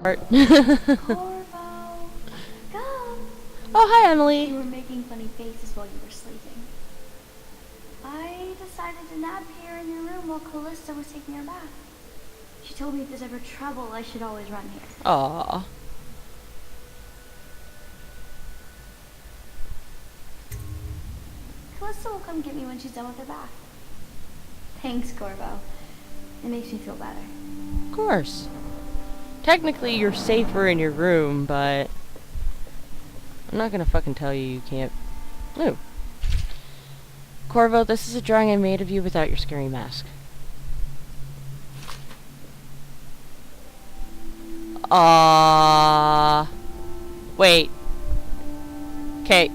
Corvo, come. Oh, hi, Emily. You were making funny faces while you were sleeping. I decided to nap here in your room while Callista was taking her bath. She told me if there's ever trouble, I should always run here. Aww. Callista will come get me when she's done with her bath. Thanks, Corvo. It makes me feel better. Of course. Technically, you're safer in your room, but I'm not gonna fucking tell you can't. Ooh. Corvo, this is a drawing I made of you without your scary mask. Wait. Okay.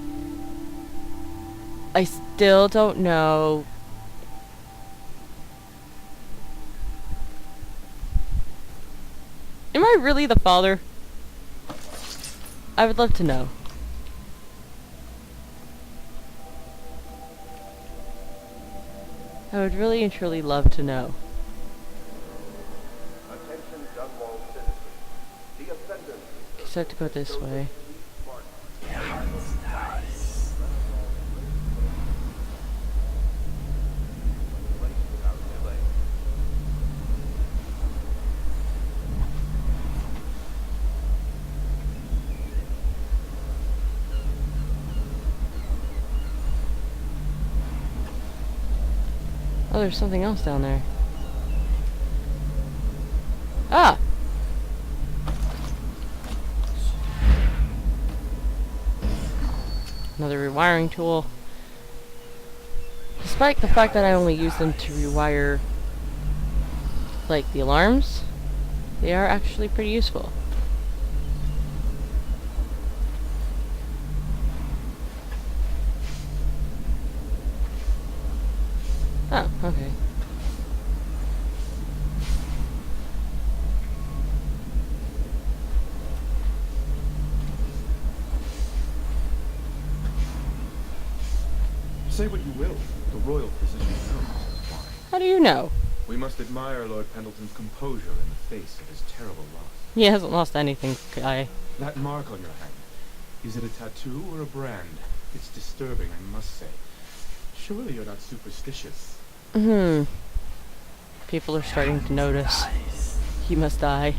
I still don't know. Am I really the father? I would love to know. I would really and truly love to know. Attention, Dunwall citizens. The offenders. Just have to go this way. Oh, there's something else down there. Ah! Another rewiring tool. Despite the fact that I only use them to rewire, like, the alarms, they are actually pretty useful. Oh, okay. Say what you will, the royal physician knows why. How do you know? We must admire Lord Pendleton's composure in the face of his terrible loss. He hasn't lost anything, guy. That mark on your hand, is it a tattoo or a brand? It's disturbing, I must say. Surely you're not superstitious. People are starting to notice. He must die.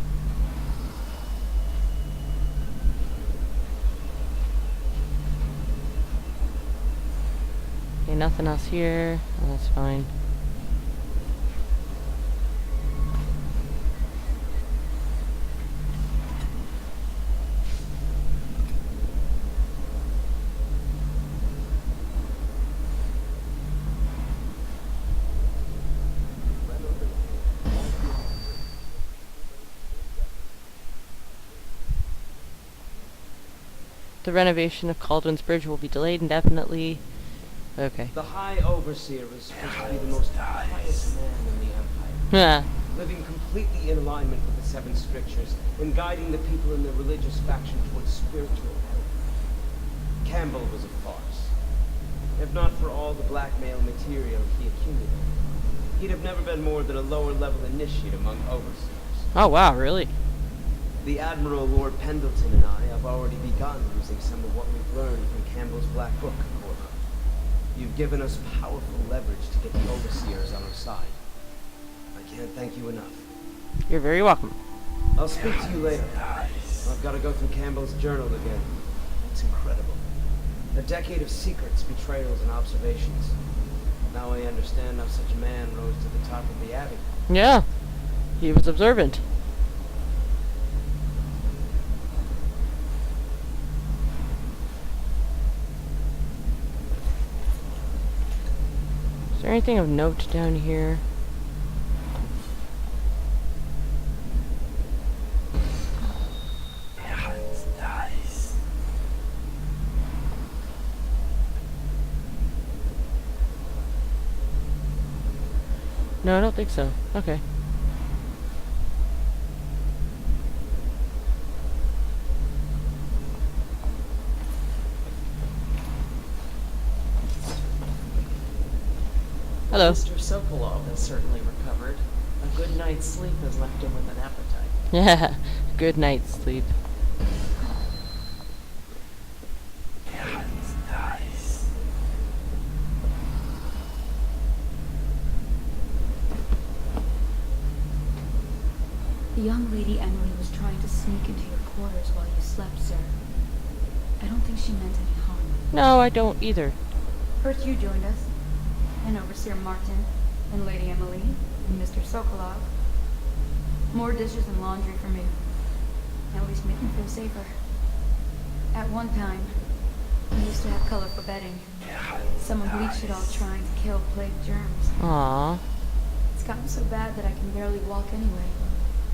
Okay, nothing else here. Oh, that's fine. The renovation of Cauldron's Bridge will be delayed indefinitely. Okay. The High Overseer was supposed to be the most pious man in the Empire, Yeah. living completely in alignment with the Seven Strictures and guiding the people in their religious faction towards spiritual health. Campbell was a farce. If not for all the blackmail material he accumulated, he'd have never been more than a lower-level initiate among overseers. Oh wow, really? The Admiral Lord Pendleton and I have already begun using some of what we've learned from Campbell's Black Book, Corvo. You've given us powerful leverage to get the Overseers on our side. I can't thank you enough. You're very welcome. I'll speak to you later. I've got to go through Campbell's journal again. It's incredible. A decade of secrets, betrayals, and observations. Now I understand how such a man rose to the top of the Abbey. Yeah. He was observant. Is there anything of note down here? No, I don't think so. Okay. Hello. Mr. Sokolov has certainly recovered. A good night's sleep has left him with an appetite. Yeah. Good night's sleep. The young lady Emily was trying to sneak into your quarters while you slept, sir. I don't think she meant any harm. No, I don't either. First you joined us, and Overseer Martin, and Lady Emily, and Mr. Sokolov. More dishes and laundry for me. At least make me feel safer. At one time, we used to have colorful bedding. Someone bleached it all trying to kill plague germs. Aww. It's gotten so bad that I can barely walk anyway,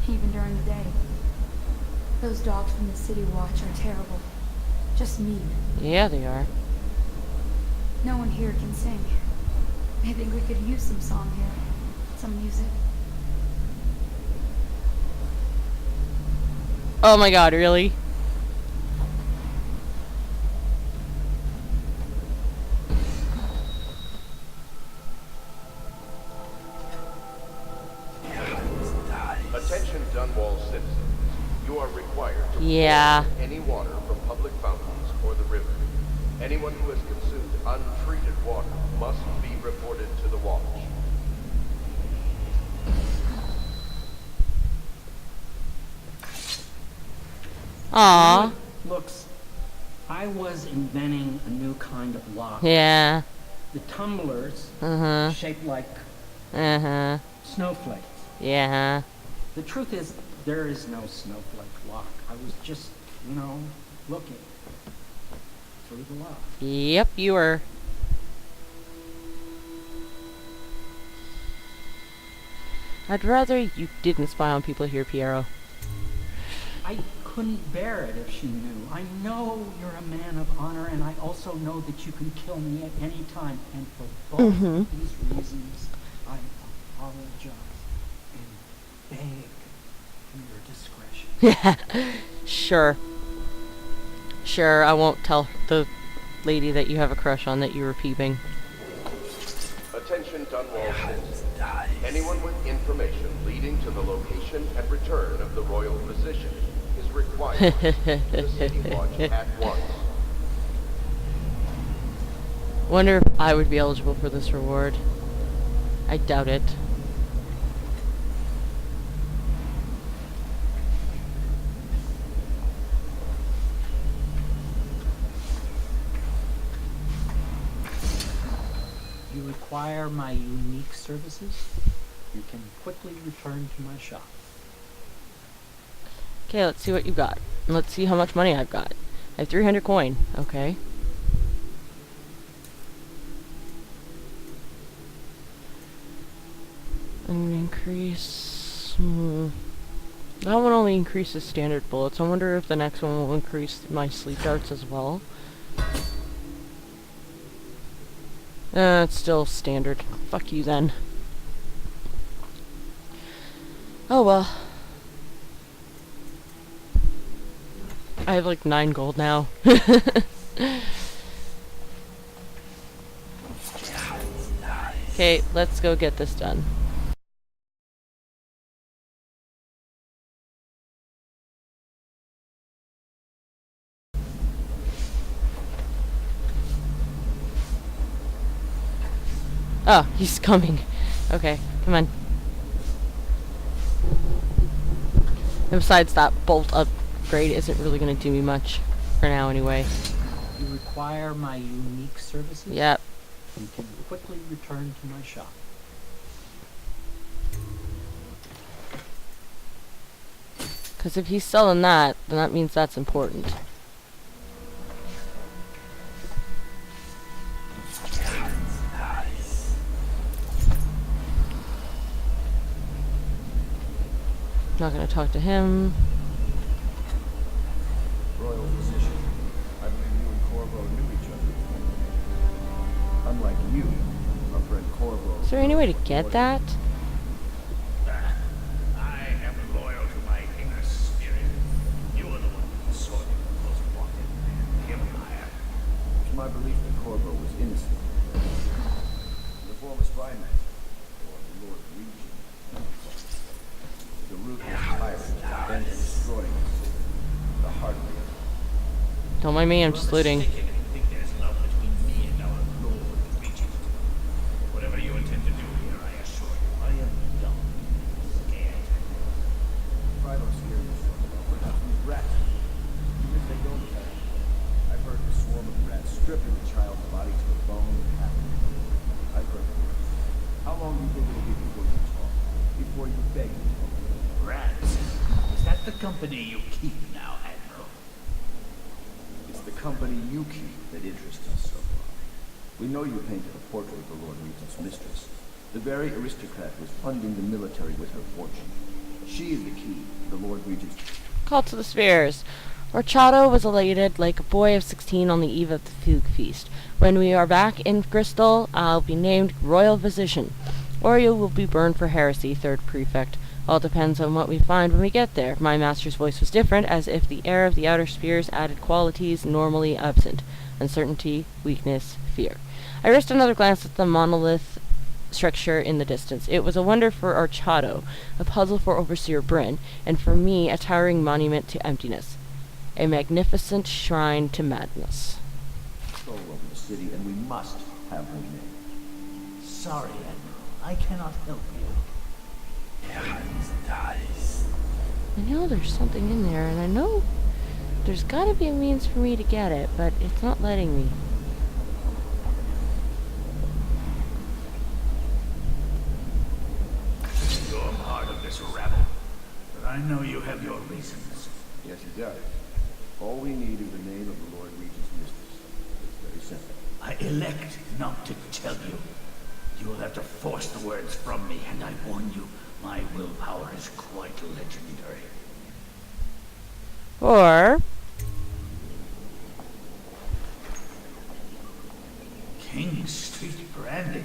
even during the day. Those dogs from the city watch are terrible. Just mean. Yeah, they are. No one here can sing. I think we could use some song here. Some music. Oh my god, really? Attention Dunwall citizens. You are required to Yeah. fluoride any water from public fountains or the river. Anyone who has consumed untreated water must be reported to the watch. Aww. Looks, I was inventing a new kind of lock. Yeah. The tumblers Uh-huh. shaped like Uh-huh. snowflakes. Yeah. The truth is, there is no snowflake lock. I was just, looking through the lock. Yep, you were. I'd rather you didn't spy on people here, Piero. I couldn't bear it if she knew. I know you're a man of honor, and I also know that you can kill me at any time. And for both of these reasons, I apologize and beg for your discretion. Yeah. Sure. Sure, I won't tell the lady that you have a crush on that you were peeping. Attention Dunwall citizens. Anyone with information leading to the location and return of the royal physician is required to the city watch at once. Wonder if I would be eligible for this reward. I doubt it. You require my unique services? You can quickly return to my shop. Okay, let's see what you got. Let's see how much money I've got. I have 300 coin. Okay. And increase... That one only increases standard bullets. I wonder if the next one will increase my sleep darts as well. It's still standard. Fuck you then. Oh well. I have like 9 gold now. Okay, let's go get this done. Oh, he's coming. Okay, come on. And besides, that bolt upgrade isn't really going to do me much for now anyway. You require my unique services? Yep. You can quickly return to my shop. Because if he's selling that, then that means that's important. Not gonna talk to him. Royal physician, I believe you and Corvo knew each other. Unlike you, our friend Corvo... Is there any way to get that? I am loyal to my inner spirit. You are the one who saw him most wanted and him higher. It's my belief that Corvo was innocent. The former spy master, or the Lord Regent. The ruthless tyrant mind me, I'm just looting. Mistaken if you think there's love between me and our Lord Regent. Whatever you intend to do here, I assure you, I am young, scared. Try those here, perhaps these rats. Even if they don't attack. I've heard of a swarm of rats stripping the child's body to the bone and happening. I've heard of this. How long do you think it'll be before you talk? Before you beg to talk? Rats. Is that the company you keep now, Admiral? It's the company you keep that interests us so far. We know you painted a portrait of the Lord Regent's mistress. The very aristocrat was funding the military with her fortune. She is the key to the Lord Regent's... Call to the spheres. Orchado was elated like a boy of 16 on the eve of the Fugue Feast. When we are back in Crystal, I'll be named Royal Physician. Or you will be burned for heresy, third prefect. All depends on what we find when we get there. My master's voice was different, as if the air of the outer spheres added qualities normally absent. Uncertainty, weakness, fear. I risked another glance at the monolith structure in the distance. It was a wonder for Orchado, a puzzle for Overseer Bryn, and for me a towering monument to emptiness. A magnificent shrine to madness. control over the city, and we must have her name. Sorry, Admiral. I cannot help you. I know there's something in there, and I know there's gotta be a means for me to get it, but it's not letting me. You're part of this rabble, but I know you have your reasons. Yes, he does. All we need is the name of the Lord Regent's mistress. It's very simple. I elect not to tell you. You will have to force the words from me, and I warn you, my willpower is quite legendary. Or King Street brandy.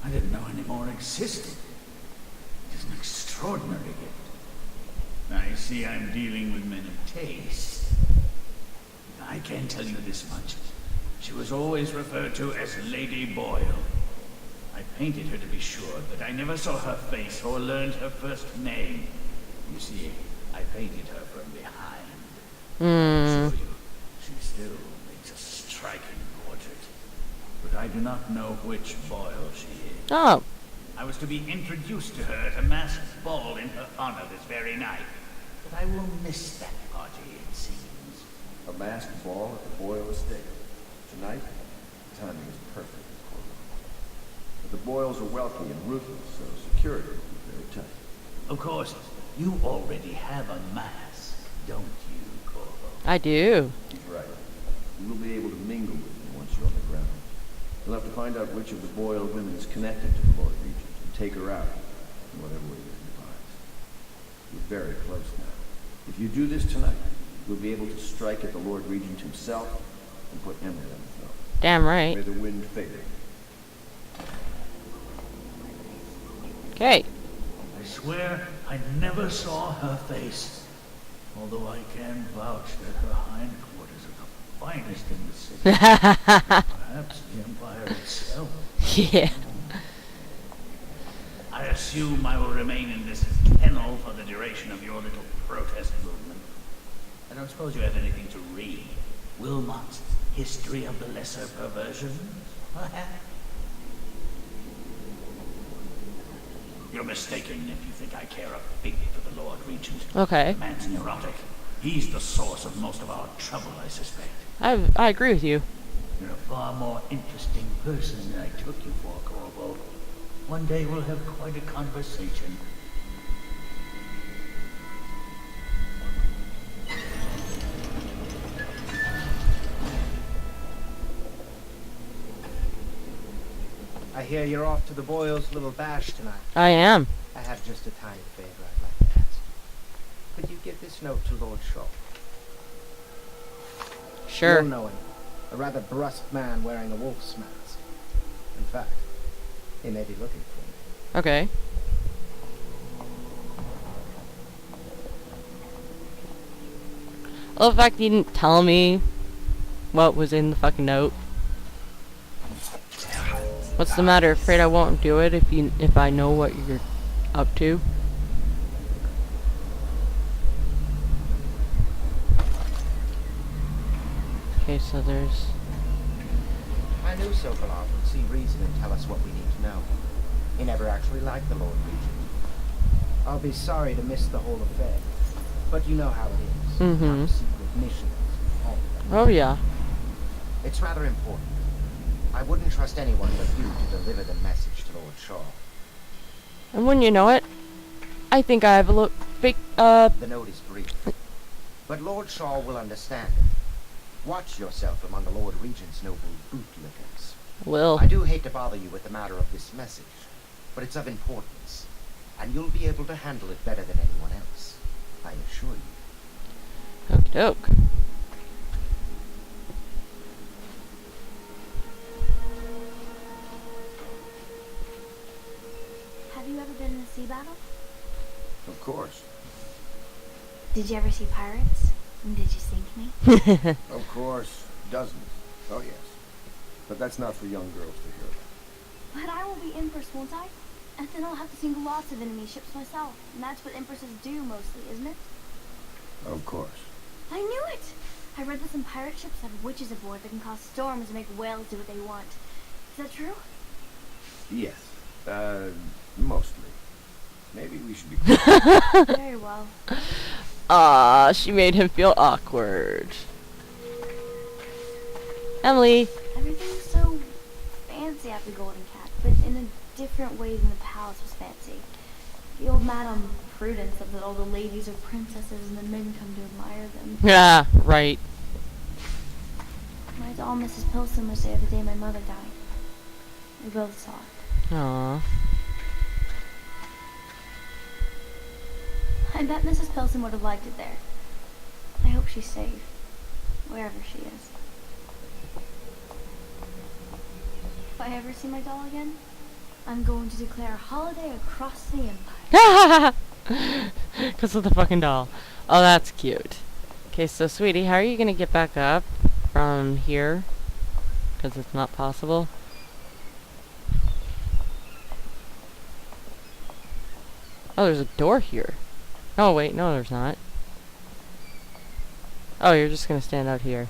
I didn't know any more existed. It is an extraordinary gift. I see I'm dealing with men of taste. I can tell you this much. She was always referred to as Lady Boyle. I painted her to be sure, but I never saw her face or learned her first name. You see, I painted her from behind. I assure you, she still makes a striking portrait. But I do not know which Boyle she is. oh, I was to be introduced to her at a masked ball in her honor this very night. But I will miss that party, it seems. A masked ball at the Boyle estate. Tonight, the timing is perfect. But the Boyles are wealthy and ruthless, so security will be very tight. Of course, you already have a mask, don't you, Corvo? I do. He's right. You will be able to mingle with him once you're on the ground. You'll have to find out which of the Boyle women is connected to the Lord Regent and take her out in whatever way you advise. You're very close now. If you do this tonight, you'll be able to strike at the Lord Regent himself and put Emerald on the throne. Damn right. May the wind favor. Okay. I swear I never saw her face. Although I can vouch that her hindquarters are the finest in the city. Perhaps the Empire itself. Yeah. I assume I will remain in this kennel for the duration of your little protest movement. I don't suppose you have anything to read. Wilmot's History of the Lesser Perversions, perhaps? You're mistaken if you think I care a fig for the Lord Regent. Okay. The man's neurotic. He's the source of most of our trouble, I suspect. I agree with you. You're a far more interesting person than I took you for, Corvo. One day we'll have quite a conversation. I hear you're off to the Boyles' little bash tonight. I am. I have just a tiny favor I'd like to ask. Could you give this note to Lord Shaw? Sure. You'll know him. A rather brusque man wearing a wolf's mask. In fact, he may be looking for me. Okay. I love the fact that you didn't tell me what was in the fucking note. What's the matter? Afraid I won't do it if I know what you're up to? Okay, so there's... I knew Sokolov would see reason and tell us what we need to know. He never actually liked the Lord Regent. I'll be sorry to miss the whole affair, but you know how it is. Mm-hmm. Top secret missions, all that. Oh, yeah. It's rather important. I wouldn't trust anyone but you to deliver the message to Lord Shaw. And when you know it, I think I have a little big, The note is brief, but Lord Shaw will understand it. Watch yourself among the Lord Regent's noble bootlickers. Will. I do hate to bother you with the matter of this message, but it's of importance, and you'll be able to handle it better than anyone else. I assure you. Okie doke. Have you ever been in a sea battle? Of course. Did you ever see pirates? And did you sink me? Of course. Dozens. Oh, yes. But that's not for young girls to hear. But I will be Empress, won't I? And then I'll have to sink lots of enemy ships myself. And that's what Empresses do mostly, isn't it? Of course. I knew it! I read that some pirate ships have witches aboard that can cause storms and make whales do what they want. Is that true? Yes. Mostly. Maybe we should be... Very well. Ah, she made him feel awkward. Emily. Everything's so fancy at the Golden Cat, but in a different way than the palace was fancy. The old Madame Prudence said that all the ladies are princesses and the men come to admire them. Yeah, right. My doll, Mrs. Pilson, was there the day my mother died. We both saw it. Aww. I bet Mrs. Pilson would have liked it there. I hope she's safe, wherever she is. If I ever see my doll again, I'm going to declare a holiday across the empire. Because of the fucking doll. Oh, that's cute. Okay, so sweetie, how are you gonna get back up from here? Because it's not possible. Oh, there's a door here. Oh, wait, no, there's not. Oh, you're just gonna stand out here.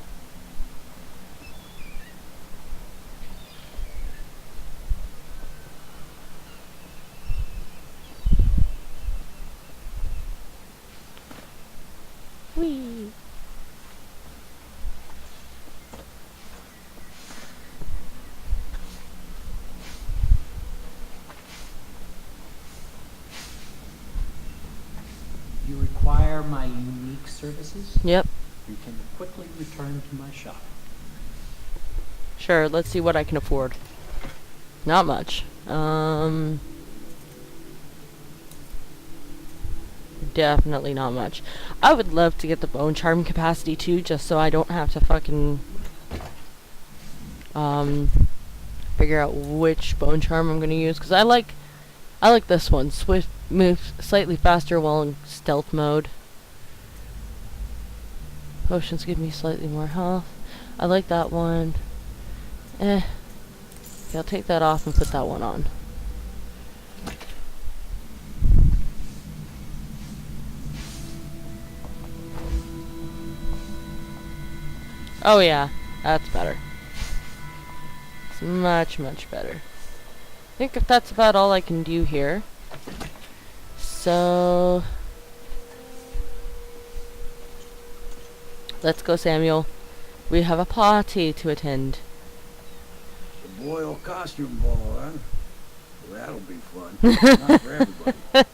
Whee! You require my unique services? Yep. You can quickly return to my shop. Sure, let's see what I can afford. Not much. Definitely not much. I would love to get the bone charm capacity too, just so I don't have to fucking figure out which bone charm I'm gonna use, because I like this one. Swift, move slightly faster while in stealth mode. Potions give me slightly more health. I like that one. Okay, I'll take that off and put that one on. Oh yeah, that's better. It's much, much better. I think if that's about all I can do here. So... let's go, Samuel. We have a party to attend. The Boyle costume ball, huh? Well, that'll be fun. Not for everybody.